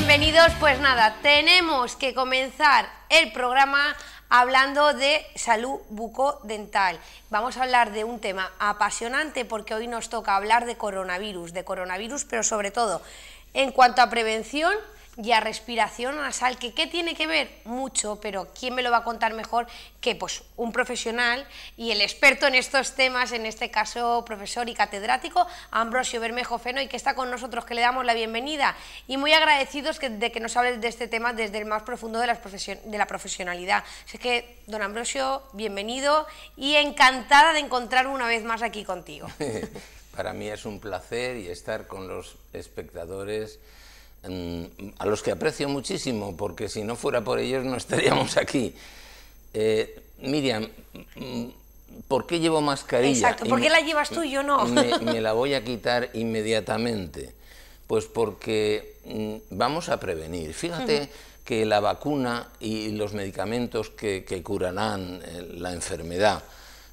Bienvenidos, pues nada, tenemos que comenzar el programa hablando de salud bucodental. Vamos a hablar de un tema apasionante porque hoy nos toca hablar de coronavirus, pero sobre todo en cuanto a prevención y a respiración nasal, que ¿qué tiene que ver? Mucho, pero ¿quién me lo va a contar mejor que pues un profesional y el experto en estos temas, en este caso profesor y catedrático Ambrosio Bermejo Fenoy, que está con nosotros, que le damos la bienvenida y muy agradecidos de que nos hables de este tema desde el más profundo de la profesionalidad. Así que, don Ambrosio, bienvenido y encantada de encontrarme una vez más aquí contigo. Para mí es un placer y estar con los espectadores, a los que aprecio muchísimo, porque si no fuera por ellos no estaríamos aquí. Miriam, ¿por qué llevo mascarilla? Exacto, ¿por qué la llevas tú y yo no? Me la voy a quitar inmediatamente. Pues porque vamos a prevenir. Fíjate que la vacuna y los medicamentos que curarán la enfermedad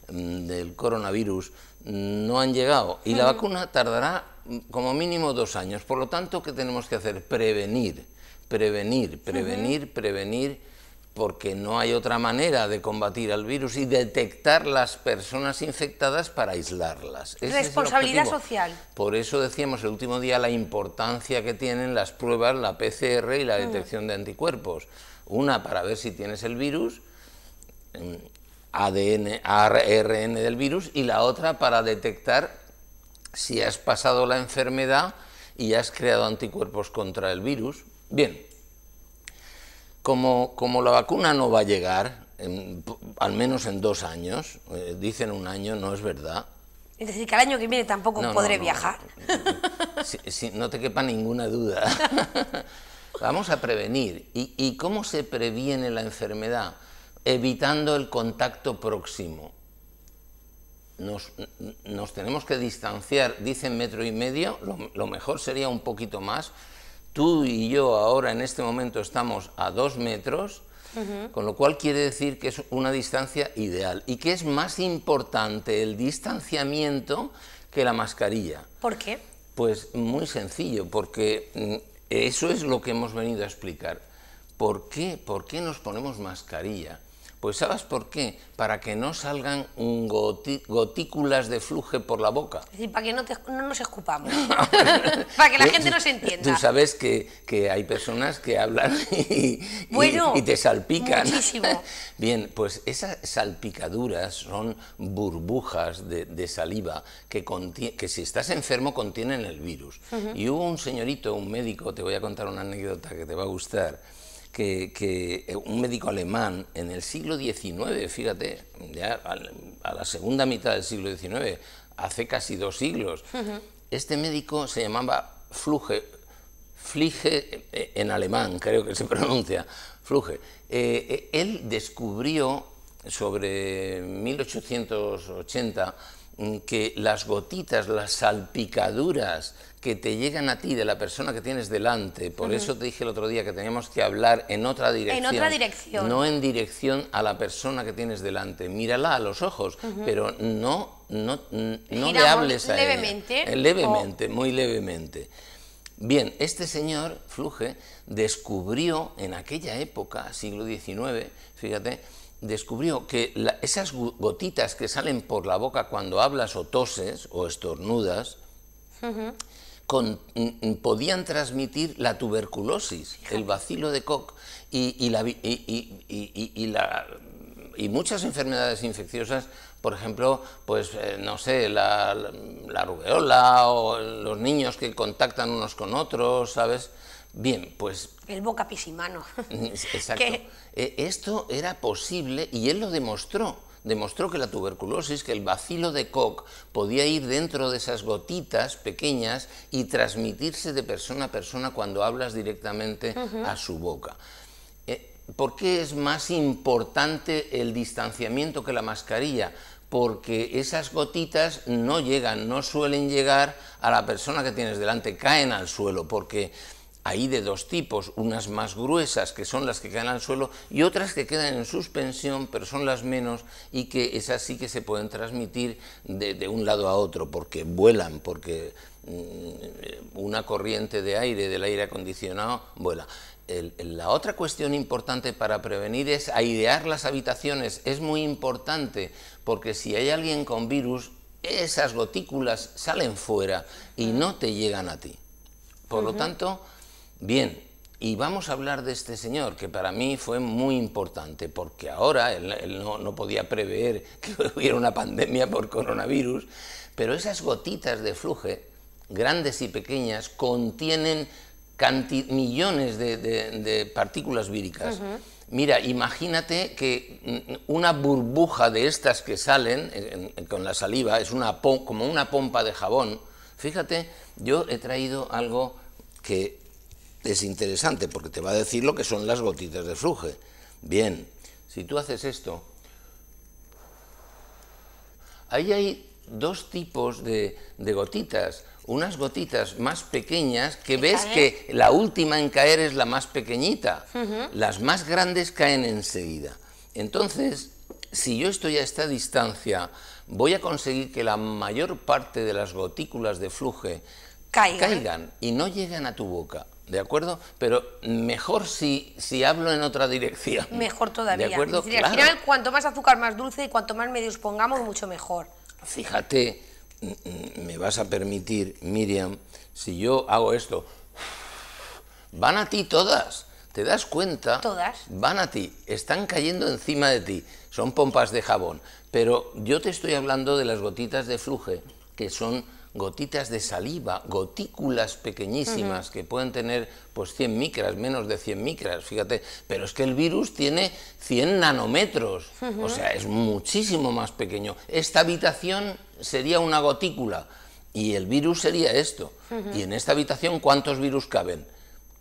del coronavirus no han llegado, y la vacuna tardará como mínimo 2 años. Por lo tanto, ¿qué tenemos que hacer? Prevenir, porque no hay otra manera de combatir al virus y detectar las personas infectadas para aislarlas. Responsabilidad social. Por eso decíamos el último día la importancia que tienen las pruebas, la PCR y la detección de anticuerpos. Una para ver si tienes el virus, ADN, ARN del virus, y la otra para detectar si has pasado la enfermedad y has creado anticuerpos contra el virus. Bien, como la vacuna no va a llegar, al menos en 2 años, dicen 1 año, no es verdad. Es decir, que al año que viene tampoco podré viajar. No te quepa ninguna duda. Vamos a prevenir. ¿Y cómo se previene la enfermedad? Evitando el contacto próximo. Nos tenemos que distanciar, dicen 1,5 metros, lo mejor sería un poquito más. Tú y yo ahora en este momento estamos a 2 metros, con lo cual quiere decir que es una distancia ideal y que es más importante el distanciamiento que la mascarilla. ¿Por qué? Pues muy sencillo, porque eso es lo que hemos venido a explicar. ¿Por qué nos ponemos mascarilla? Pues ¿sabes por qué? Para que no salgan gotículas de fluje por la boca. Es decir, para que no nos escupamos. Para que la gente nos entienda. Tú sabes que hay personas que hablan y te salpican. Muchísimo. Bien, pues esas salpicaduras son burbujas de saliva que si estás enfermo contienen el virus. Y hubo un señorito, un médico, te voy a contar una anécdota que te va a gustar, que un médico alemán en el siglo XIX, fíjate, ya a la segunda mitad del siglo XIX, hace casi 2 siglos, este médico se llamaba Flige en alemán, creo que se pronuncia, Fluge. Él descubrió sobre 1880 que las gotitas, las salpicaduras que te llegan a ti de la persona que tienes delante, por eso te dije el otro día que teníamos que hablar en otra dirección. En otra dirección. No en dirección a la persona que tienes delante. Mírala a los ojos, pero no le hables a levemente. ella. Levemente, muy levemente. Bien, este señor, Fluge, descubrió en aquella época, siglo XIX, fíjate, descubrió que esas gotitas que salen por la boca cuando hablas o toses o estornudas, podían transmitir la tuberculosis, el bacilo de Koch y muchas enfermedades infecciosas, por ejemplo, pues no sé, la rubeola o los niños que contactan unos con otros, ¿sabes? Bien, pues... El boca pisimano. Exacto. Esto era posible y él lo demostró. Demostró que la tuberculosis, que el bacilo de Koch podía ir dentro de esas gotitas pequeñas y transmitirse de persona a persona cuando hablas directamente a su boca. ¿Por qué es más importante el distanciamiento que la mascarilla? Porque esas gotitas no suelen llegar a la persona que tienes delante, caen al suelo, porque hay de dos tipos, unas más gruesas, que son las que caen al suelo, y otras que quedan en suspensión, pero son las menos, y que esas sí que se pueden transmitir de un lado a otro, porque vuelan, porque una corriente de aire, del aire acondicionado, vuela. La otra cuestión importante para prevenir es airear las habitaciones. Es muy importante, porque si hay alguien con virus, esas gotículas salen fuera y no te llegan a ti. Por lo tanto, bien, y vamos a hablar de este señor, que para mí fue muy importante, porque ahora él no podía prever que hubiera una pandemia por coronavirus, pero esas gotitas de Fluge, grandes y pequeñas, contienen millones de partículas víricas. Mira, imagínate que una burbuja de estas que salen con la saliva, es como una pompa de jabón. Fíjate, yo he traído algo que es interesante, porque te va a decir lo que son las gotitas de Fluge. Bien, si tú haces esto, ahí hay dos tipos de gotitas. Unas gotitas más pequeñas, que ves que la última en caer es la más pequeñita. Las más grandes caen enseguida. Entonces, si yo estoy a esta distancia, voy a conseguir que la mayor parte de las gotículas de Fluge caigan y no lleguen a tu boca, ¿de acuerdo? Pero mejor si hablo en otra dirección. Mejor todavía. ¿De acuerdo? Es decir, al final, cuanto más azúcar, más dulce, y cuanto más medios pongamos, mucho mejor. Fíjate, me vas a permitir, Miriam, si yo hago esto, van a ti todas, ¿te das cuenta? Todas. Van a ti, están cayendo encima de ti, son pompas de jabón, pero yo te estoy hablando de las gotitas de Fluge, que son gotitas de saliva, gotículas pequeñísimas, que pueden tener pues 100 micras, menos de 100 micras, fíjate, pero es que el virus tiene 100 nanómetros, o sea, es muchísimo más pequeño. Esta habitación sería una gotícula y el virus sería esto. Y en esta habitación, ¿cuántos virus caben?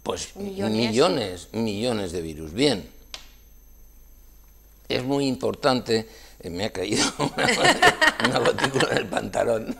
Pues millones de virus. Bien, es muy importante, me ha caído una gotícula en el pantalón.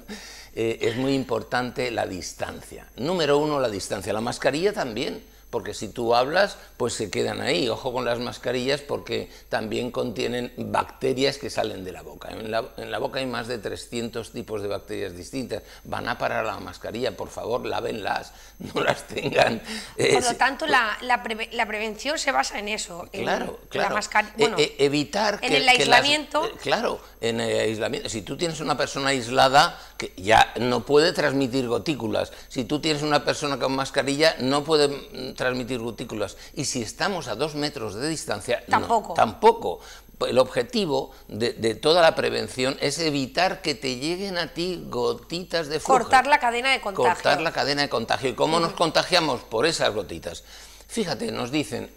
Es muy importante la distancia. Número uno, la distancia. La mascarilla también, porque si tú hablas, pues se quedan ahí. Ojo con las mascarillas, porque también contienen bacterias que salen de la boca. En la boca hay más de 300 tipos de bacterias distintas. Van a parar a la mascarilla, por favor, lávenlas, no las tengan. Por lo tanto, la prevención se basa en eso. Claro, claro. Bueno, evitar en el aislamiento. Claro, en el aislamiento. Si tú tienes una persona aislada, que ya no puede transmitir gotículas. Si tú tienes una persona con mascarilla, no puede transmitir gotículas. Y si estamos a 2 metros de distancia, tampoco. No, tampoco. El objetivo de toda la prevención es evitar que te lleguen a ti gotitas de Fluge. Cortar la cadena de contagio. Cortar la cadena de contagio. ¿Y cómo nos contagiamos? Por esas gotitas. Fíjate, nos dicen,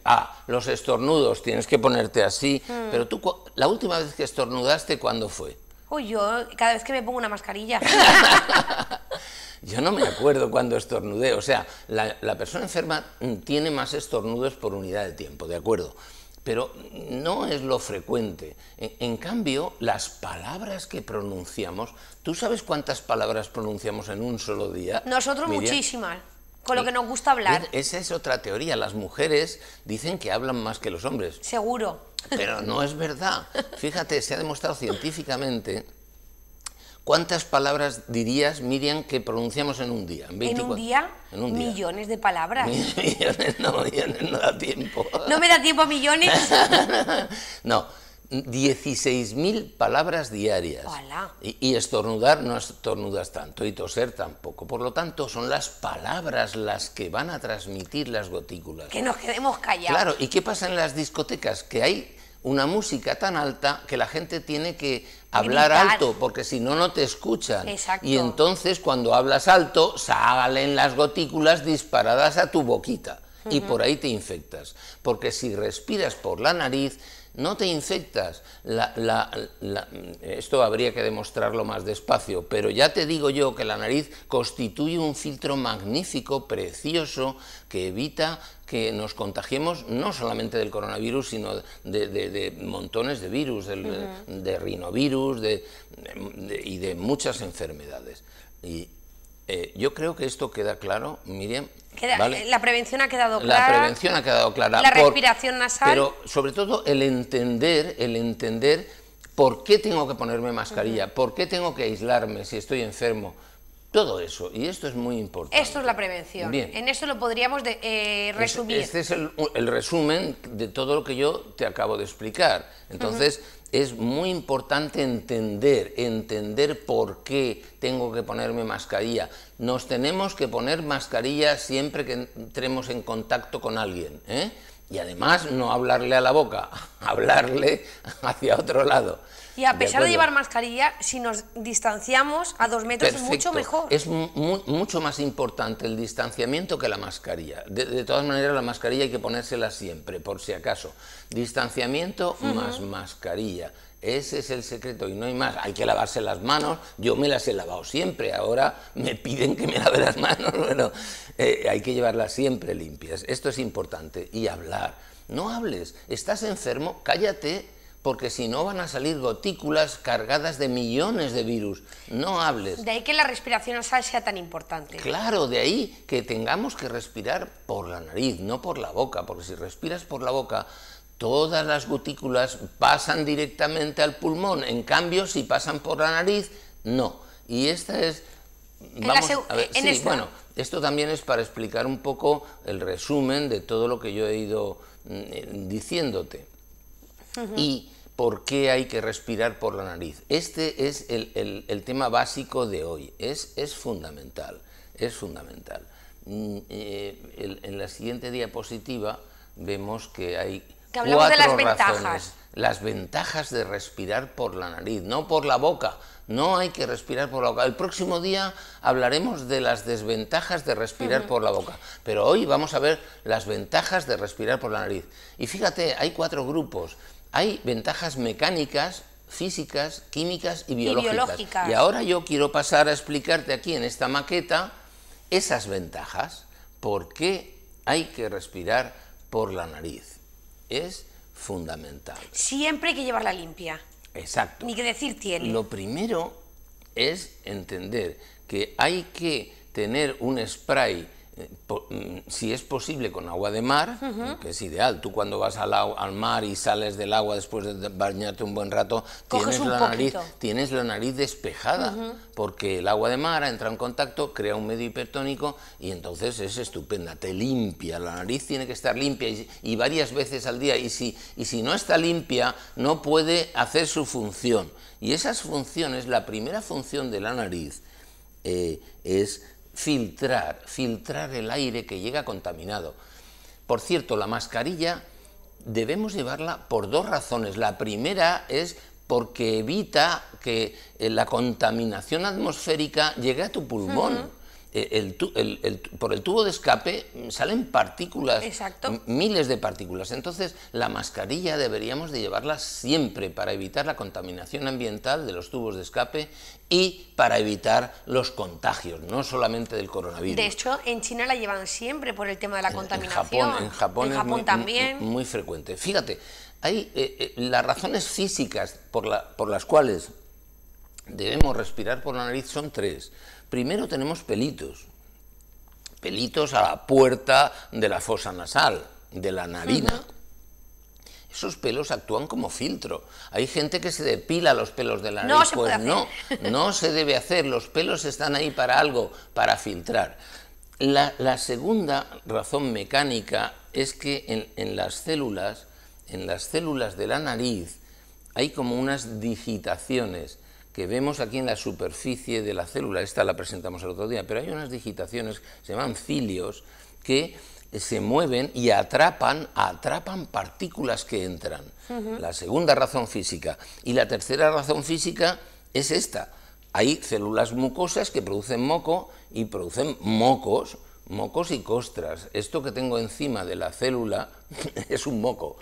los estornudos, tienes que ponerte así, pero tú, la última vez que estornudaste, ¿cuándo fue? Uy, yo cada vez que me pongo una mascarilla. Yo no me acuerdo cuando estornudé, o sea, la persona enferma tiene más estornudos por unidad de tiempo, ¿de acuerdo? Pero no es lo frecuente. En cambio, las palabras que pronunciamos, ¿tú sabes cuántas palabras pronunciamos en un solo día? Nosotros Miriam? Muchísimas, con lo que nos gusta hablar. Esa es otra teoría, las mujeres dicen que hablan más que los hombres. Seguro. Pero no es verdad. Fíjate, se ha demostrado científicamente. ¿Cuántas palabras dirías, Miriam, que pronunciamos en un día? ¿En un día? En un día. Millones de palabras. Millones no da tiempo. ¿No me da tiempo a millones? No, 16.000 palabras diarias. ¡Hala! Y estornudar no estornudas tanto, y toser tampoco. Por lo tanto, son las palabras las que van a transmitir las gotículas. Que nos quedemos callados. Claro, ¿y qué pasa en las discotecas? Que hay una música tan alta que la gente tiene que hablar alto, porque si no, no te escuchan. Exacto. Y entonces, cuando hablas alto, salen las gotículas disparadas a tu boquita. Y por ahí te infectas. Porque si respiras por la nariz, no te infectas. Esto habría que demostrarlo más despacio, pero ya te digo yo que la nariz constituye un filtro magnífico, precioso, que evita que nos contagiemos no solamente del coronavirus, sino de montones de virus, de rinovirus y de muchas enfermedades. Y yo creo que esto queda claro, Miriam. ¿vale? La prevención ha quedado clara. La prevención ha quedado clara. La respiración nasal. Pero sobre todo el entender por qué tengo que ponerme mascarilla, por qué tengo que aislarme si estoy enfermo. Todo eso, y esto es muy importante. Esto es la prevención. Bien. En eso lo podríamos resumir. Este es el resumen de todo lo que yo te acabo de explicar. Entonces, es muy importante entender por qué tengo que ponerme mascarilla. Nos tenemos que poner mascarilla siempre que entremos en contacto con alguien, ¿eh? Y además no hablarle a la boca, hablarle hacia otro lado. Y a pesar de llevar mascarilla, si nos distanciamos a 2 metros es mucho mejor. Es mucho más importante el distanciamiento que la mascarilla. De todas maneras, la mascarilla hay que ponérsela siempre, por si acaso. Distanciamiento más mascarilla. Ese es el secreto y no hay más. Hay que lavarse las manos. Yo me las he lavado siempre. Ahora me piden que me lave las manos. Bueno, hay que llevarlas siempre limpias. Esto es importante. Y hablar. No hables. Estás enfermo, cállate. Porque si no van a salir gotículas cargadas de millones de virus. No hables. De ahí que la respiración nasal sea tan importante. Claro, de ahí que tengamos que respirar por la nariz, no por la boca, porque si respiras por la boca, todas las gotículas pasan directamente al pulmón. En cambio, si pasan por la nariz, no. Y esta es... Vamos a ver, sí, bueno, esto también es para explicar un poco el resumen de todo lo que yo he ido diciéndote. Y por qué hay que respirar por la nariz. Este es el tema básico de hoy. Es fundamental. Es fundamental. En la siguiente diapositiva vemos que hay que hablamos de las ventajas. Las ventajas de respirar por la nariz, no por la boca. No hay que respirar por la boca. El próximo día hablaremos de las desventajas de respirar por la boca. Pero hoy vamos a ver las ventajas de respirar por la nariz. Y fíjate, hay 4 grupos. Hay ventajas mecánicas, físicas, químicas y biológicas. Y ahora yo quiero pasar a explicarte aquí en esta maqueta esas ventajas. ¿Por qué hay que respirar por la nariz? Es fundamental. Siempre hay que llevarla limpia. Exacto. Ni que decir tiene. Lo primero es entender que hay que tener un spray, si es posible con agua de mar, que es ideal. Tú cuando vas al mar y sales del agua después de bañarte un buen rato, tienes la nariz despejada, porque el agua de mar entra en contacto, crea un medio hipertónico y entonces es estupenda, te limpia. La nariz tiene que estar limpia y varias veces al día, y si no está limpia no puede hacer su función. Y esas funciones, la primera función de la nariz es filtrar el aire que llega contaminado. Por cierto, la mascarilla debemos llevarla por 2 razones. La primera es porque evita que la contaminación atmosférica llegue a tu pulmón. Por el tubo de escape salen partículas, miles de partículas. Entonces, la mascarilla deberíamos de llevarla siempre para evitar la contaminación ambiental de los tubos de escape y para evitar los contagios, no solamente del coronavirus. De hecho, en China la llevan siempre por el tema de la contaminación. En Japón es también. Muy frecuente. Fíjate, hay las razones físicas por las cuales debemos respirar por la nariz son 3. Primero tenemos pelitos a la puerta de la fosa nasal, de la narina. Esos pelos actúan como filtro. Hay gente que se depila los pelos de la nariz. Pues no se debe hacer. Los pelos están ahí para algo, para filtrar. La segunda razón mecánica es que en las células de la nariz hay como unas digitaciones que vemos aquí en la superficie de la célula. Esta la presentamos el otro día, pero hay unas digitaciones, se llaman cilios, que se mueven y atrapan partículas que entran. La segunda razón física. Y la tercera razón física es esta. Hay células mucosas que producen moco y producen mocos y costras. Esto que tengo encima de la célula es un moco,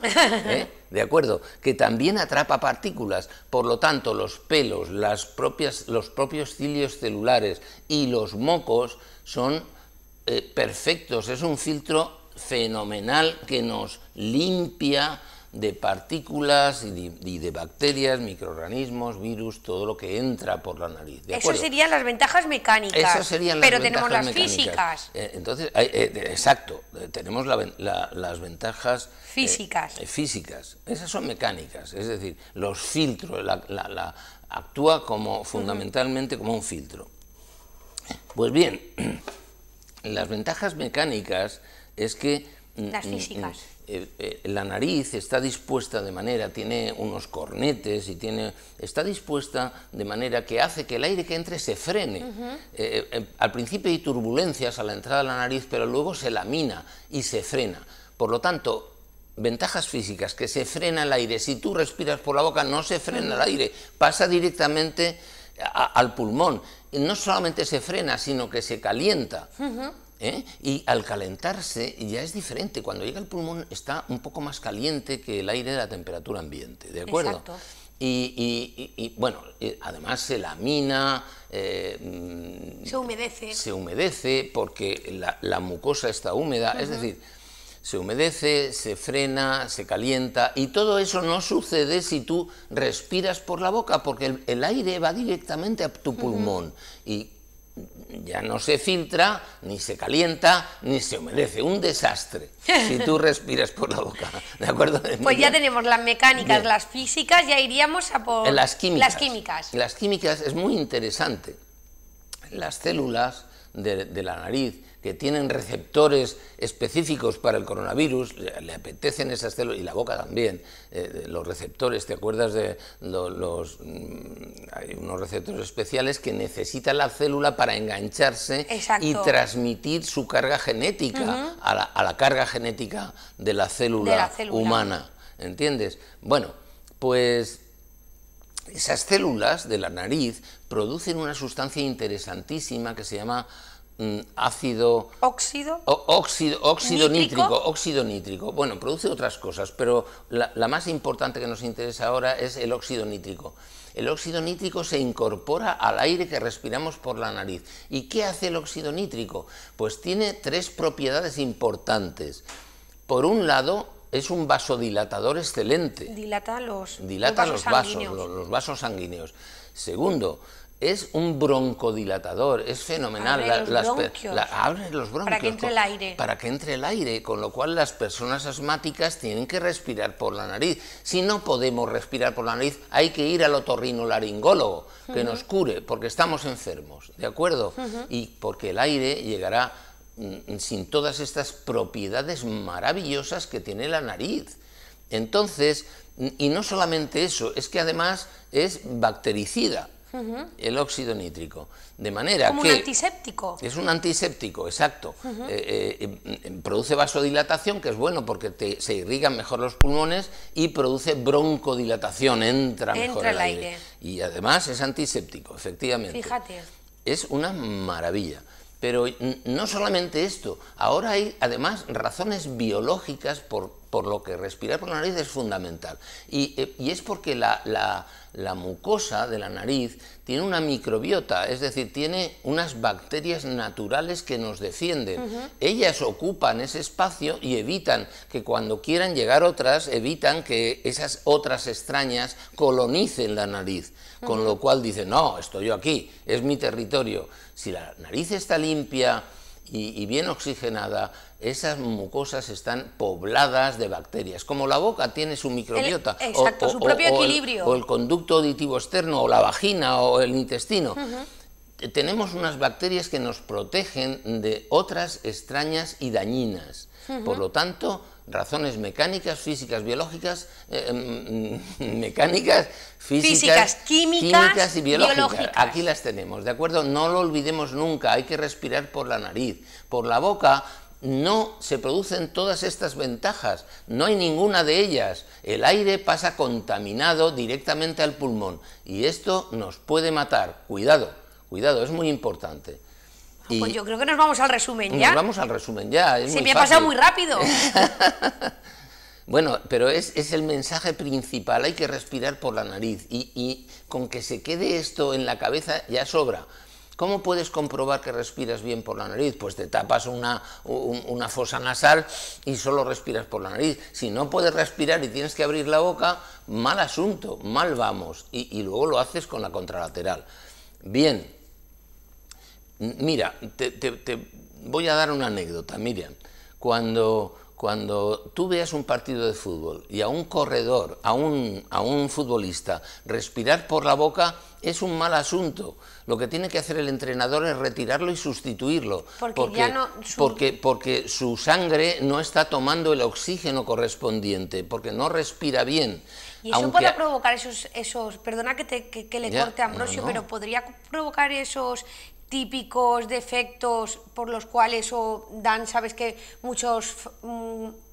¿de acuerdo? Que también atrapa partículas. Por lo tanto, los pelos, los propios cilios celulares y los mocos son perfectos. Es un filtro fenomenal que nos limpia de partículas y de bacterias, microorganismos, virus, todo lo que entra por la nariz. Esas serían las ventajas mecánicas. Esas serían las pero ventajas tenemos las mecánicas. físicas. Entonces, exacto, tenemos las ventajas físicas. Esas son mecánicas, es decir, los filtros, actúa como fundamentalmente como un filtro. Pues bien, las ventajas mecánicas es que las físicas. La nariz está dispuesta de manera, tiene unos cornetes y está dispuesta de manera que hace que el aire que entre se frene. Al principio hay turbulencias a la entrada de la nariz, pero luego se lamina y se frena. Por lo tanto, ventajas físicas, que se frena el aire. Si tú respiras por la boca, no se frena el aire, pasa directamente al pulmón. Y no solamente se frena, sino que se calienta. Y al calentarse ya es diferente. Cuando llega al pulmón está un poco más caliente que el aire de la temperatura ambiente, ¿de acuerdo? Exacto. Y bueno, además se lamina, se humedece porque la mucosa está húmeda, es decir, se humedece, se frena, se calienta, y todo eso no sucede si tú respiras por la boca, porque el aire va directamente a tu pulmón y ya no se filtra, ni se calienta, ni se humedece. Un desastre si tú respiras por la boca, ¿de acuerdo? Pues ya tenemos las mecánicas, las físicas, ya iríamos a por las químicas. Las Las químicas es muy interesante. Las células de la nariz, que tienen receptores específicos para el coronavirus, le apetecen esas células, y la boca también, los receptores, ¿te acuerdas de hay unos receptores especiales que necesita la célula para engancharse y transmitir su carga genética a la carga genética de la célula humana, ¿entiendes? Bueno, pues esas células de la nariz producen una sustancia interesantísima que se llama óxido nítrico. Bueno, produce otras cosas, pero la más importante que nos interesa ahora es el óxido nítrico. El óxido nítrico se incorpora al aire que respiramos por la nariz. ¿Y qué hace el óxido nítrico? Pues tiene tres propiedades importantes. Por un lado, es un vasodilatador excelente. Dilata los vasos sanguíneos. Segundo, es un broncodilatador, es fenomenal. Abre los bronquios. Para que entre el aire. Para que entre el aire, con lo cual las personas asmáticas tienen que respirar por la nariz. Si no podemos respirar por la nariz, hay que ir al otorrinolaringólogo, que nos cure, porque estamos enfermos, ¿de acuerdo? Y porque el aire llegará sin todas estas propiedades maravillosas que tiene la nariz. Entonces, y no solamente eso, es que además es bactericida. El óxido nítrico, de manera como que... un antiséptico. Es un antiséptico, exacto. Produce vasodilatación, que es bueno porque se irrigan mejor los pulmones, y produce broncodilatación, entra mejor el aire. Y además es antiséptico, efectivamente. Fíjate. Es una maravilla. Pero no solamente esto, ahora hay además razones biológicas por lo que respirar por la nariz es fundamental. Y es porque la mucosa de la nariz tiene una microbiota, es decir, tiene unas bacterias naturales que nos defienden. Ellas ocupan ese espacio y evitan que cuando quieran llegar otras, evitan que esas otras extrañas colonicen la nariz. Con lo cual dicen, no, estoy yo aquí, es mi territorio. Si la nariz está limpia y bien oxigenada, esas mucosas están pobladas de bacterias. Como la boca tiene su microbiota, su propio equilibrio. O el conducto auditivo externo, o la vagina, o el intestino. Tenemos unas bacterias que nos protegen de otras extrañas y dañinas. Por lo tanto, razones mecánicas, físicas, biológicas, físicas, químicas y biológicas. Aquí las tenemos, ¿de acuerdo? No lo olvidemos nunca, hay que respirar por la nariz. Por la boca no se producen todas estas ventajas, no hay ninguna de ellas. El aire pasa contaminado directamente al pulmón y esto nos puede matar. Cuidado, cuidado, es muy importante. Pues yo creo que nos vamos al resumen ya. Nos vamos al resumen ya, es Se muy me ha fácil. pasado muy rápido. Bueno, pero es el mensaje principal, hay que respirar por la nariz y con que se quede esto en la cabeza ya sobra. ¿Cómo puedes comprobar que respiras bien por la nariz? Pues te tapas una fosa nasal y solo respiras por la nariz. Si no puedes respirar y tienes que abrir la boca, mal asunto, mal vamos. Y luego lo haces con la contralateral. Bien, mira, te voy a dar una anécdota, Miriam. Cuando tú veas un partido de fútbol y a un corredor, a un futbolista, respirar por la boca es un mal asunto. Lo que tiene que hacer el entrenador es retirarlo y sustituirlo. Porque su sangre no está tomando el oxígeno correspondiente, porque no respira bien. Y eso puede provocar esos perdona que le corte a Ambrosio, pero podría provocar esos típicos defectos por los cuales dan, sabes que muchos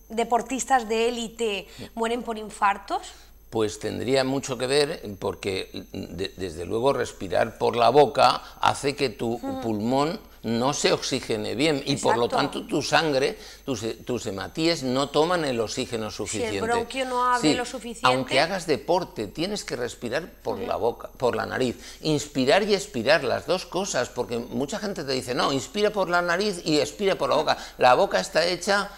deportistas de élite mueren por infartos. Pues tendría mucho que ver, porque desde luego respirar por la boca hace que tu pulmón no se oxigene bien y por lo tanto tu sangre, tus hematíes no toman el oxígeno suficiente. Si el bronquio no abre lo suficiente. Aunque hagas deporte, tienes que respirar por la boca, por la nariz. Inspirar y expirar, las dos cosas, porque mucha gente te dice, no, inspira por la nariz y expira por la boca. La boca está hecha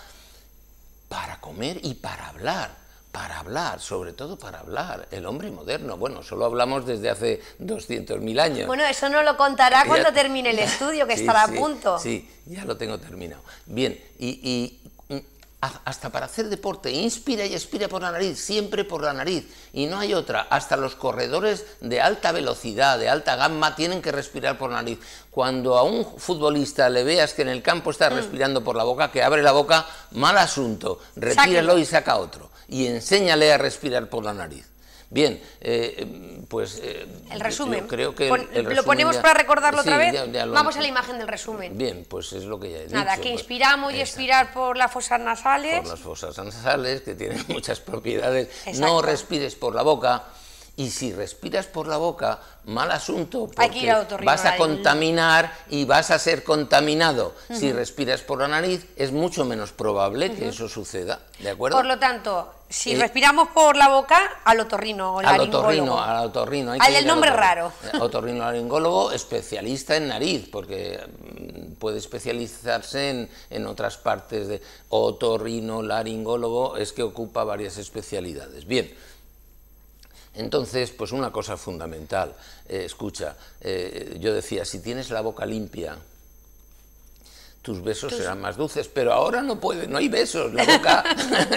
para comer y para hablar. Para hablar, sobre todo para hablar, el hombre moderno. Bueno, solo hablamos desde hace 200.000 años. Bueno, eso nos lo contará cuando termine el estudio, que estará a punto. Sí, ya lo tengo terminado. Bien, y hasta para hacer deporte, inspira y expira por la nariz, siempre por la nariz, y no hay otra. Hasta los corredores de alta velocidad, de alta gama, tienen que respirar por la nariz. Cuando a un futbolista le veas que en el campo está respirando por la boca, que abre la boca, mal asunto, retíralo y saca otro. Y enséñale a respirar por la nariz. Bien, pues... el resumen. Yo creo que ¿Lo ponemos para recordarlo otra vez? Ya Vamos a la imagen del resumen. Bien, pues es lo que ya he dicho. Nada, que inspiramos y expirar por las fosas nasales. Por las fosas nasales, que tienen muchas propiedades. Exacto. No respires por la boca. Y si respiras por la boca, mal asunto, porque vas a contaminar y vas a ser contaminado. Si respiras por la nariz, es mucho menos probable que eso suceda, ¿de acuerdo? Por lo tanto, si respiramos por la boca, al otorrino, al otorrino. Hay el nombre raro. Otorrinolaringólogo, especialista en nariz, porque puede especializarse en otras partes de otorrinolaringólogo, es que ocupa varias especialidades. Bien. Entonces, pues una cosa fundamental, escucha, yo decía, si tienes la boca limpia, tus besos serán más dulces, pero ahora no hay besos, la boca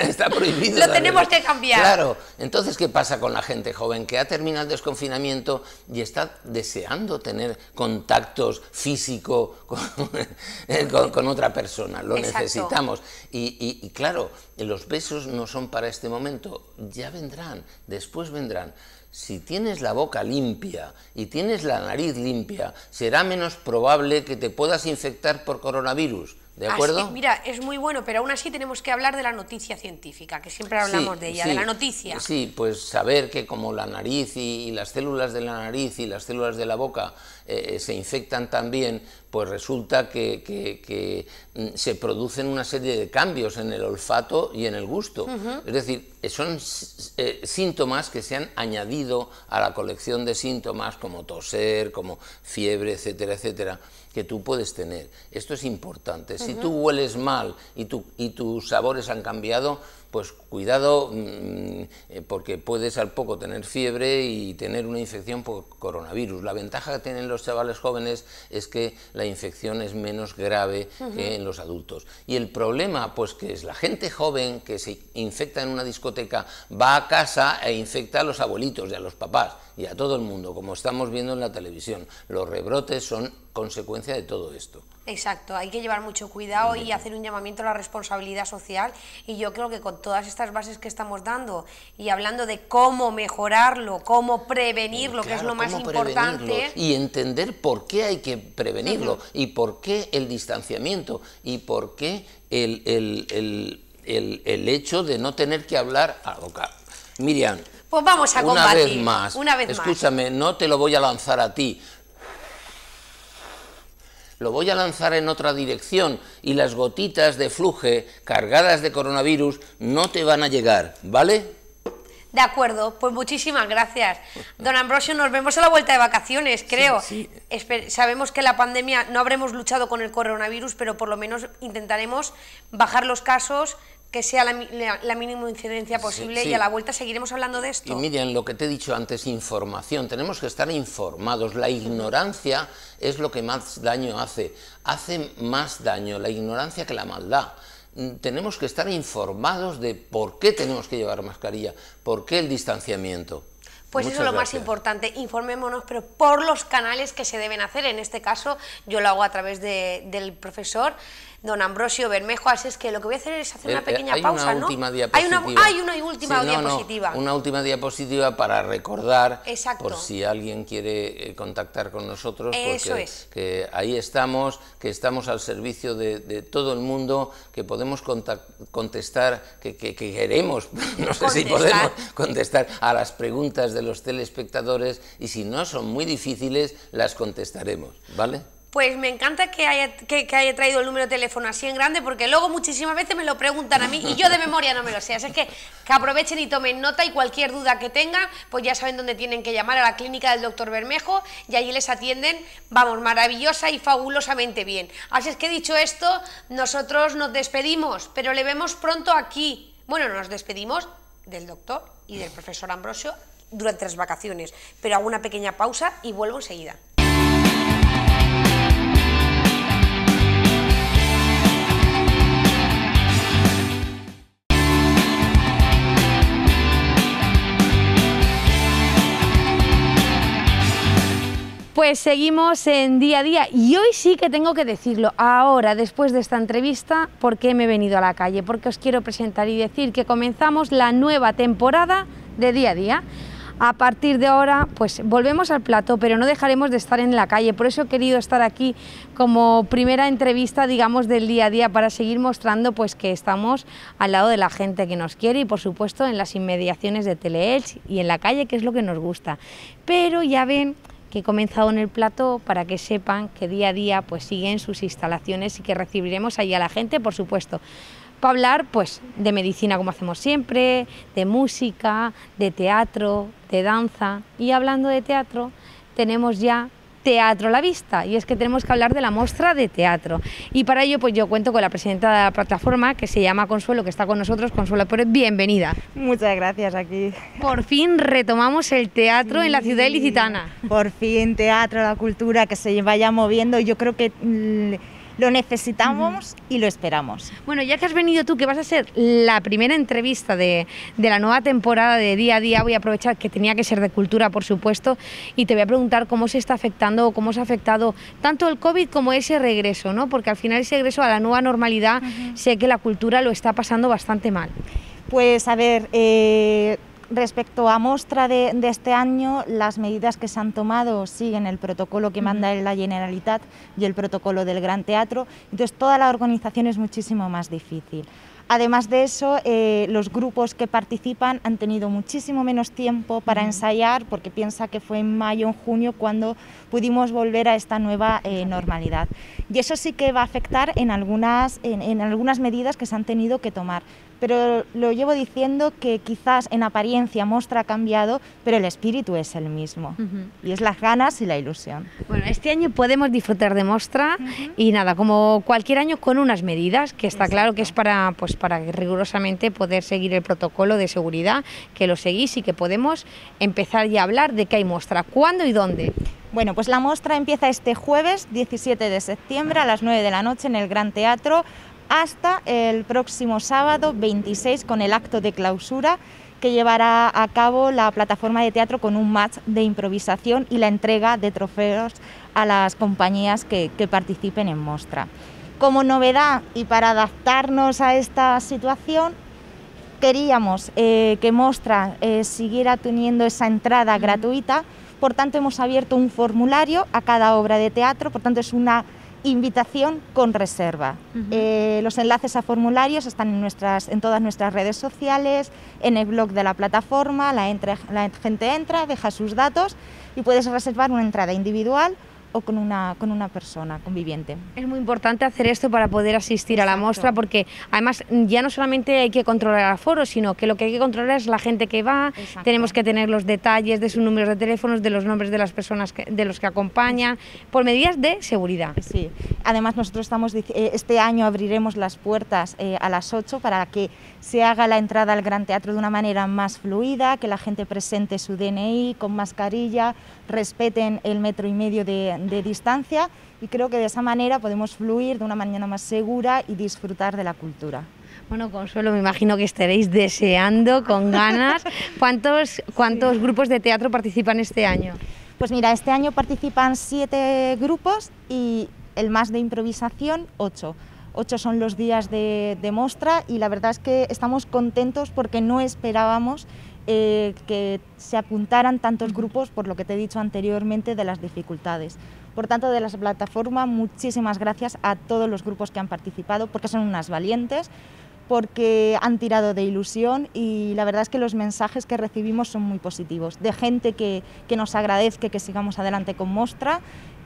está prohibida. Lo tenemos que cambiar. Claro, entonces, ¿qué pasa con la gente joven que ha terminado el desconfinamiento y está deseando tener contactos físicos con otra persona? Lo necesitamos. Y claro, los besos no son para este momento, ya vendrán, después vendrán. Si tienes la boca limpia y tienes la nariz limpia, será menos probable que te puedas infectar por coronavirus, ¿de acuerdo? Así, mira, es muy bueno, pero aún así tenemos que hablar de la noticia científica, que siempre hablamos de ella, de la noticia. Sí, pues saber que como la nariz y las células de la nariz y las células de la boca se infectan también, pues resulta que se producen una serie de cambios en el olfato y en el gusto. Es decir, son síntomas que se han añadido a la colección de síntomas como toser, como fiebre, etcétera, etcétera, que tú puedes tener. Esto es importante. Si tú hueles mal y tus sabores han cambiado, pues cuidado, porque puedes al poco tener fiebre y tener una infección por coronavirus. La ventaja que tienen los chavales jóvenes es que la infección es menos grave que en los adultos. Y el problema, pues que es la gente joven que se infecta en una discoteca, va a casa e infecta a los abuelitos y a los papás y a todo el mundo, como estamos viendo en la televisión. Los rebrotes son consecuencia de todo esto. Exacto, hay que llevar mucho cuidado y hacer un llamamiento a la responsabilidad social, y yo creo que con todas estas bases que estamos dando y hablando de cómo mejorarlo, cómo prevenirlo, que es lo más importante. Y entender por qué hay que prevenirlo y por qué el distanciamiento y por qué el hecho de no tener que hablar a la boca. Miriam, pues vamos a combatir, una vez más, escúchame, no te lo voy a lanzar a ti, lo voy a lanzar en otra dirección y las gotitas de Fluge cargadas de coronavirus no te van a llegar, ¿vale? De acuerdo, pues muchísimas gracias. Don Ambrosio, nos vemos a la vuelta de vacaciones, creo. Sí. Sabemos que la pandemia, no habremos luchado con el coronavirus, pero por lo menos intentaremos bajar los casos, que sea la mínima incidencia posible, sí. Y a la vuelta seguiremos hablando de esto. Y Miriam, lo que te he dicho antes, información, tenemos que estar informados. La ignorancia es lo que más daño hace más daño la ignorancia que la maldad. Tenemos que estar informados de por qué tenemos que llevar mascarilla, por qué el distanciamiento. Pues Muchas eso es lo más gracias. importante, informémonos, pero por los canales que se deben hacer. En este caso, yo lo hago a través del profesor don Ambrosio Bermejo, así es que lo que voy a hacer es hacer una pequeña pausa, ¿no? Hay una última diapositiva. Una última diapositiva para recordar, Exacto. por si alguien quiere contactar con nosotros, Eso porque es. que ahí estamos, que estamos al servicio de todo el mundo, que podemos contestar, que queremos, no sé si podemos contestar a las preguntas de los telespectadores, y si no son muy difíciles, las contestaremos, ¿vale? Pues me encanta que haya traído el número de teléfono así en grande, porque luego muchísimas veces me lo preguntan a mí y yo de memoria no me lo sé. Así que aprovechen y tomen nota, y cualquier duda que tengan, pues ya saben dónde tienen que llamar, a la clínica del doctor Bermejo, y allí les atienden, vamos, maravillosa y fabulosamente bien. Así es que, dicho esto, nosotros nos despedimos, pero le vemos pronto aquí. Bueno, nos despedimos del doctor y del profesor Ambrosio durante las vacaciones, pero hago una pequeña pausa y vuelvo enseguida. Pues seguimos en Día a Día, y hoy sí que tengo que decirlo, ahora, después de esta entrevista, ¿por qué me he venido a la calle? Porque os quiero presentar y decir que comenzamos la nueva temporada de Día a Día. A partir de ahora, pues volvemos al plató, pero no dejaremos de estar en la calle. Por eso he querido estar aquí como primera entrevista, digamos, del día a día, para seguir mostrando pues que estamos al lado de la gente que nos quiere, y por supuesto en las inmediaciones de Teleelch y en la calle, que es lo que nos gusta. Pero ya ven que he comenzado en el plató, para que sepan que día a día pues siguen sus instalaciones, y que recibiremos ahí a la gente, por supuesto, para hablar pues de medicina, como hacemos siempre, de música, de teatro, de danza. Y hablando de teatro, tenemos ya Teatro a la Vista, y es que tenemos que hablar de la muestra de teatro, y para ello pues yo cuento con la presidenta de la plataforma, que se llama Consuelo, que está con nosotros. Consuelo Pérez, bienvenida. Muchas gracias. Aquí por fin retomamos el teatro en la ciudad ilicitana. Por fin, teatro, la cultura, que se vaya moviendo. Yo creo que lo necesitamos y lo esperamos. Bueno, ya que has venido tú, que vas a ser la primera entrevista de la nueva temporada de Día a Día, voy a aprovechar que tenía que ser de cultura, por supuesto, y te voy a preguntar cómo se está afectando, o cómo se ha afectado tanto el COVID como ese regreso, ¿no? Porque al final ese regreso a la nueva normalidad, sé que la cultura lo está pasando bastante mal. Pues a ver, respecto a mostra de este año, las medidas que se han tomado siguen el protocolo que manda la Generalitat y el protocolo del Gran Teatro, entonces toda la organización es muchísimo más difícil. Además de eso, los grupos que participan han tenido muchísimo menos tiempo para ensayar, porque piensa que fue en mayo o en junio cuando pudimos volver a esta nueva normalidad. Y eso sí que va a afectar en algunas medidas que se han tenido que tomar. Pero lo llevo diciendo que quizás en apariencia Mostra ha cambiado, pero el espíritu es el mismo, y es las ganas y la ilusión. Bueno, este año podemos disfrutar de Mostra, y nada, como cualquier año, con unas medidas, que está claro que es para rigurosamente poder seguir el protocolo de seguridad, que lo seguís, y que podemos empezar ya a hablar de qué hay Mostra, cuándo y dónde. Bueno, pues la Mostra empieza este jueves 17 de septiembre a las 9 de la noche en el Gran Teatro, hasta el próximo sábado 26, con el acto de clausura que llevará a cabo la plataforma de teatro, con un match de improvisación y la entrega de trofeos a las compañías que participen en Mostra. Como novedad y para adaptarnos a esta situación, queríamos que Mostra siguiera teniendo esa entrada gratuita, por tanto hemos abierto un formulario a cada obra de teatro, por tanto es una invitación con reserva. Los enlaces a formularios están en todas nuestras redes sociales, en el blog de la plataforma. La gente entra, deja sus datos y puedes reservar una entrada individual o con una persona conviviente. Es muy importante hacer esto para poder asistir a la muestra, porque además ya no solamente hay que controlar el aforo, sino que lo que hay que controlar es la gente que va. Exacto. Tenemos que tener los detalles de sus números de teléfonos, de los nombres de las personas de los que acompañan, por medidas de seguridad. Sí, además nosotros este año abriremos las puertas a las 8 para que se haga la entrada al Gran Teatro de una manera más fluida, que la gente presente su DNI con mascarilla, respeten el 1,5 metros de distancia, y creo que de esa manera podemos fluir de una manera más segura y disfrutar de la cultura. Bueno, Consuelo, me imagino que estaréis deseando con ganas. ¿Cuántos grupos de teatro participan este año? Pues mira, este año participan 7 grupos y el más de improvisación 8. 8 son los días de mostra, y la verdad es que estamos contentos porque no esperábamos que se apuntaran tantos grupos, por lo que te he dicho anteriormente de las dificultades. Por tanto, de la plataforma, muchísimas gracias a todos los grupos que han participado, porque son unas valientes, porque han tirado de ilusión, y la verdad es que los mensajes que recibimos son muy positivos, de gente que nos agradezca que sigamos adelante con Mostra,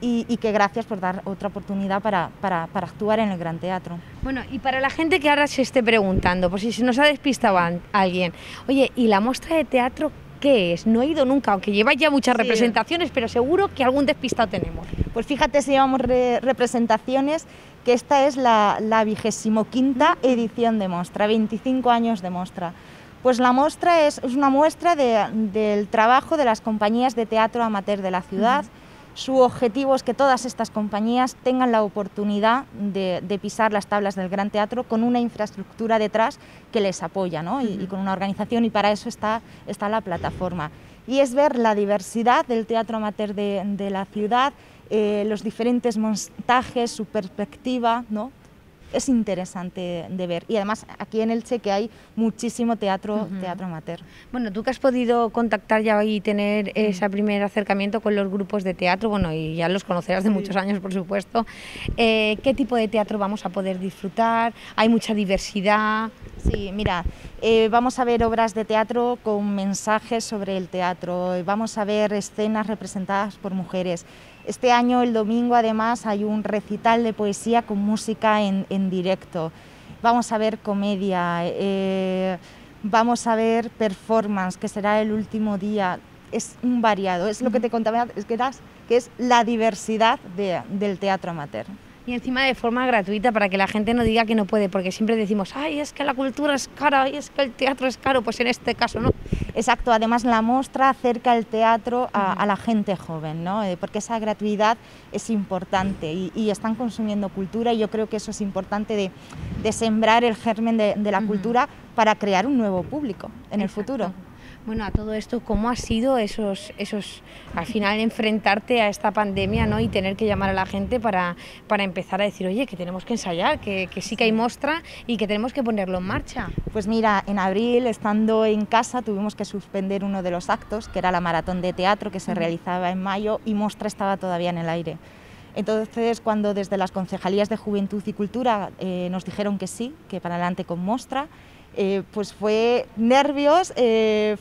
y que gracias por dar otra oportunidad para actuar en el Gran Teatro. Bueno, y para la gente que ahora se esté preguntando, por si se nos ha despistado alguien, oye, ¿y la muestra de teatro qué es? No he ido nunca, aunque lleva ya muchas representaciones, pero seguro que algún despistado tenemos. Pues fíjate si llevamos representaciones, que esta es la 25ª edición de Mostra, 25 años de Mostra. Pues la muestra es una muestra del trabajo de las compañías de teatro amateur de la ciudad. Su objetivo es que todas estas compañías tengan la oportunidad de pisar las tablas del Gran Teatro con una infraestructura detrás que les apoya, ¿no? y con una organización, y para eso está la plataforma. Y es ver la diversidad del teatro amateur de la ciudad, los diferentes montajes, su perspectiva, ¿no? Es interesante de ver, y además aquí en Elche que hay muchísimo teatro amateur. Bueno, tú que has podido contactar ya y tener ese primer acercamiento con los grupos de teatro, bueno, y ya los conocerás de muchos años, por supuesto, ¿qué tipo de teatro vamos a poder disfrutar? ¿Hay mucha diversidad? Sí, mira, vamos a ver obras de teatro con mensajes sobre el teatro, vamos a ver escenas representadas por mujeres. Este año, el domingo, además, hay un recital de poesía con música en directo. Vamos a ver comedia, vamos a ver performance, que será el último día. Es un variado, es lo que te contaba, que es la diversidad del teatro amateur. Y encima de forma gratuita, para que la gente no diga que no puede, porque siempre decimos, ay, es que la cultura es cara, ay, es que el teatro es caro, pues en este caso no. Exacto, además la muestra acerca el teatro a la gente joven, ¿no? Porque esa gratuidad es importante, y están consumiendo cultura, y yo creo que eso es importante de sembrar el germen de la cultura para crear un nuevo público en el futuro. Bueno, a todo esto, ¿cómo ha sido al final enfrentarte a esta pandemia, ¿no? Y tener que llamar a la gente para empezar a decir, oye, que tenemos que ensayar, que sí que hay muestra y que tenemos que ponerlo en marcha? Pues mira, en abril, estando en casa, tuvimos que suspender uno de los actos, que era la maratón de teatro que se realizaba en mayo, y Mostra estaba todavía en el aire. Entonces, cuando desde las concejalías de Juventud y Cultura nos dijeron que sí, que para adelante con Mostra, pues fue nervios,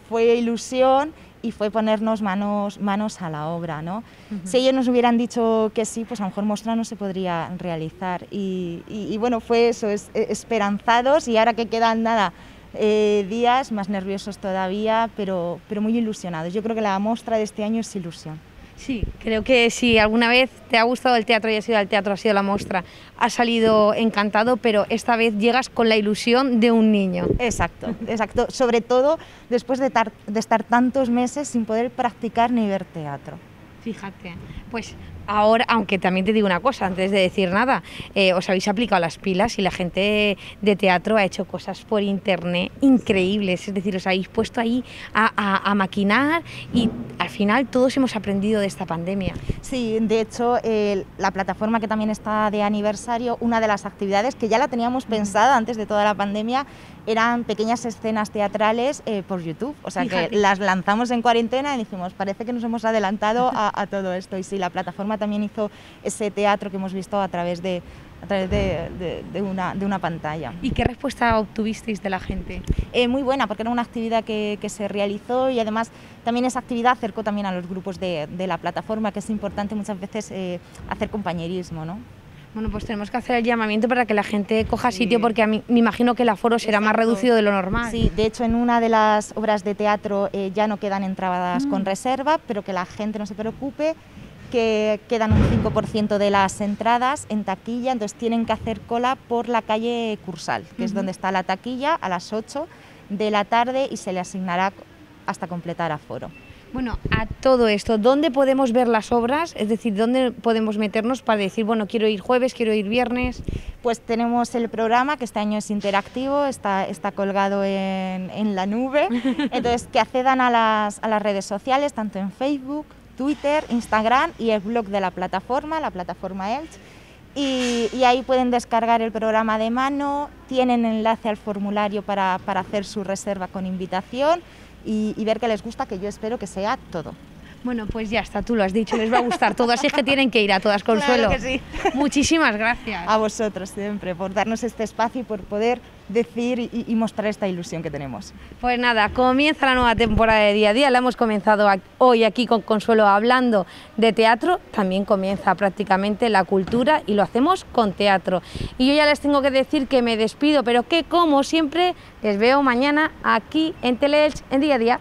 fue ilusión, y fue ponernos manos a la obra, ¿no? Si ellos nos hubieran dicho que sí, pues a lo mejor Mostra no se podría realizar, y bueno, fue eso, esperanzados, y ahora que quedan nada, días más nerviosos todavía, pero muy ilusionados. Yo creo que la Mostra de este año es ilusión. Sí, creo que si alguna vez te ha gustado el teatro y has ido al teatro, has ido a la muestra, has salido encantado, pero esta vez llegas con la ilusión de un niño. Exacto, exacto. Sobre todo después de estar tantos meses sin poder practicar ni ver teatro. Fíjate, pues ahora, aunque también te digo una cosa, antes de decir nada, os habéis aplicado las pilas y la gente de teatro ha hecho cosas por internet increíbles, es decir, os habéis puesto ahí a maquinar, y al final todos hemos aprendido de esta pandemia. Sí, de hecho, la plataforma, que también está de aniversario, una de las actividades que ya la teníamos pensada antes de toda la pandemia, eran pequeñas escenas teatrales por YouTube, o sea, fíjate, que las lanzamos en cuarentena y dijimos, parece que nos hemos adelantado a todo esto, y sí, la plataforma plataforma también hizo ese teatro que hemos visto a través de una pantalla. ¿Y qué respuesta obtuvisteis de la gente? Muy buena, porque era una actividad que se realizó y además también esa actividad acercó también a los grupos de la plataforma, que es importante muchas veces hacer compañerismo, ¿no? Bueno, pues tenemos que hacer el llamamiento para que la gente coja sitio, porque a mí me imagino que el aforo será más reducido de lo normal. Sí, de hecho en una de las obras de teatro ya no quedan entradas con reserva, pero que la gente no se preocupe, que quedan un 5% de las entradas en taquilla, entonces tienen que hacer cola por la calle Cursal, que es donde está la taquilla, a las 8 de la tarde y se le asignará hasta completar aforo. Bueno, a todo esto, ¿dónde podemos ver las obras? Es decir, ¿dónde podemos meternos para decir, bueno, quiero ir jueves, quiero ir viernes? Pues tenemos el programa, que este año es interactivo, está colgado en la nube, entonces que accedan a las redes sociales, tanto en Facebook, Twitter, Instagram y el blog de la plataforma Elche, y ahí pueden descargar el programa de mano, tienen enlace al formulario para hacer su reserva con invitación y ver que les gusta, que yo espero que sea todo. Bueno, pues ya está, tú lo has dicho, les va a gustar todo, así es que tienen que ir a todas, Consuelo. Claro que sí. Muchísimas gracias. A vosotros siempre, por darnos este espacio y por poder decir y mostrar esta ilusión que tenemos. Pues nada, comienza la nueva temporada de Día a Día, la hemos comenzado hoy aquí con Consuelo hablando de teatro, también comienza prácticamente la cultura y lo hacemos con teatro. Y yo ya les tengo que decir que me despido, pero que como siempre les veo mañana aquí en Teleelch en Día a Día.